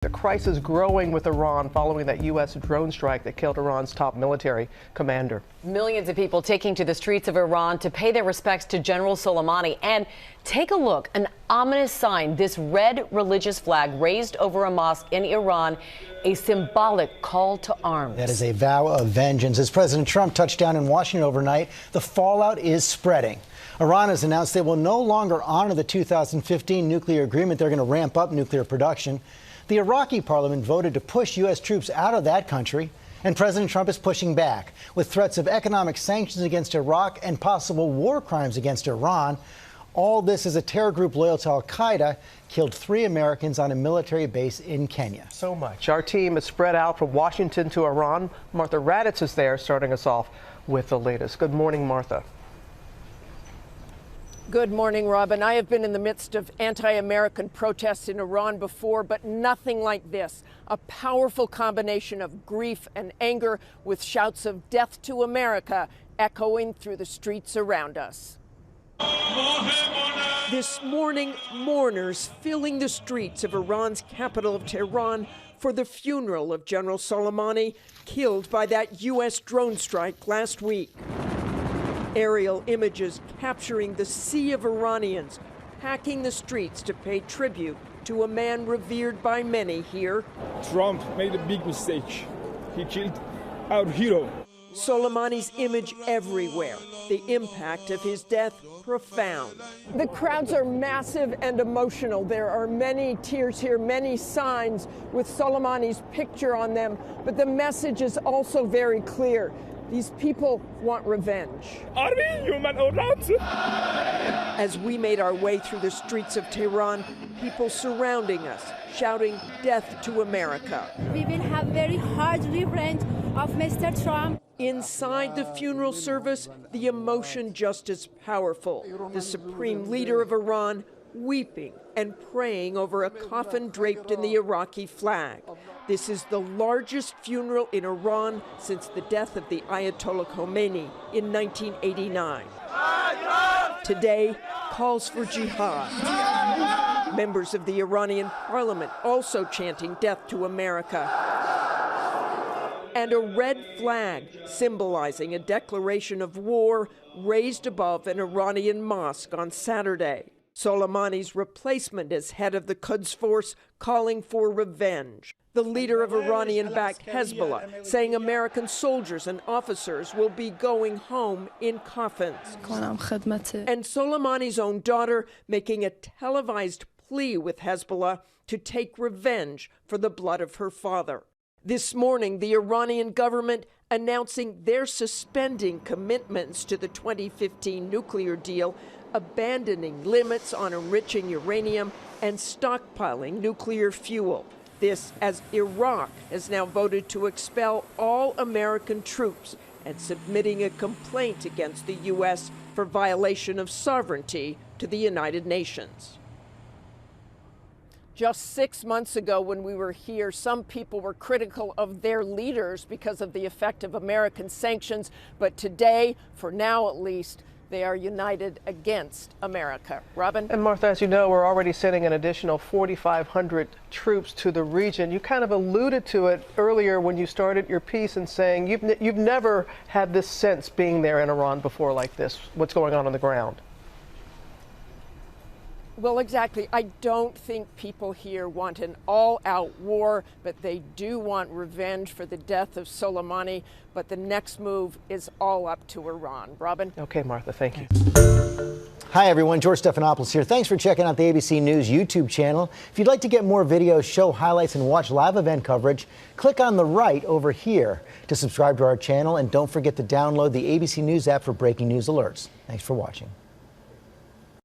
The crisis growing with Iran following that U.S. drone strike that killed Iran's top military commander. Millions of people taking to the streets of Iran to pay their respects to General Soleimani. And take a look, an ominous sign, this red religious flag raised over a mosque in Iran, a symbolic call to arms. That is a vow of vengeance. As President Trump touched down in Washington overnight, the fallout is spreading. Iran has announced they will no longer honor the 2015 nuclear agreement. They're going to ramp up nuclear production. The Iraqi parliament voted to push U.S. troops out of that country, and President Trump is pushing back with threats of economic sanctions against Iraq and possible war crimes against Iran. All this as a terror group loyal to al-Qaeda killed 3 Americans on a military base in Kenya. So much. Our team is spread out from Washington to Iran. Martha Raddatz is there, starting us off with the latest. Good morning, Martha. Good morning, Robin. I have been in the midst of anti-American protests in Iran before, but nothing like this. A powerful combination of grief and anger with shouts of death to America echoing through the streets around us. This morning, mourners filling the streets of Iran's capital of Tehran for the funeral of General Soleimani, killed by that U.S. drone strike last week. Aerial images capturing the sea of Iranians packing the streets to pay tribute to a man revered by many here. Trump made a big mistake. He killed our hero. Soleimani's image everywhere. The impact of his death profound. The crowds are massive and emotional. There are many tears here, many signs with Soleimani's picture on them, but the message is also very clear. These people want revenge. Are we human or not? As we made our way through the streets of Tehran, people surrounding us, shouting death to America. We will have very hard revenge of Mr. Trump. Inside the funeral service, the emotion just as powerful. The supreme leader of Iran weeping and praying over a coffin draped in the Iraqi flag. This is the largest funeral in Iran since the death of the Ayatollah Khomeini in 1989. Today, calls for jihad. Members of the Iranian parliament also chanting death to America. And a red flag symbolizing a declaration of war raised above an Iranian mosque on Saturday. Soleimani's replacement as head of the Quds force calling for revenge. The leader of Iranian-backed Hezbollah saying American soldiers and officers will be going home in coffins. And Soleimani's own daughter making a televised plea with Hezbollah to take revenge for the blood of her father. This morning, the Iranian government announcing they're suspending commitments to the 2015 nuclear deal, abandoning limits on enriching uranium and stockpiling nuclear fuel. This as Iraq has now voted to expel all American troops and submitting a complaint against the U.S. for violation of sovereignty to the United Nations. Just 6 months ago when we were here, some people were critical of their leaders because of the effect of American sanctions. But today, for now at least, they are united against America. Robin? And Martha, as you know, we're already sending an additional 4,500 troops to the region. You kind of alluded to it earlier when you started your piece in saying you've never had this sense being there in Iran before like this, what's going on the ground. Well, exactly. I don't think people here want an all-out war, but they do want revenge for the death of Soleimani. But the next move is all up to Iran. Robin? Okay, Martha, thank you. Hi, everyone. George Stephanopoulos here. Thanks for checking out the ABC News YouTube channel. If you'd like to get more videos, show highlights, and watch live event coverage, click on the right over here to subscribe to our channel. And don't forget to download the ABC News app for breaking news alerts. Thanks for watching.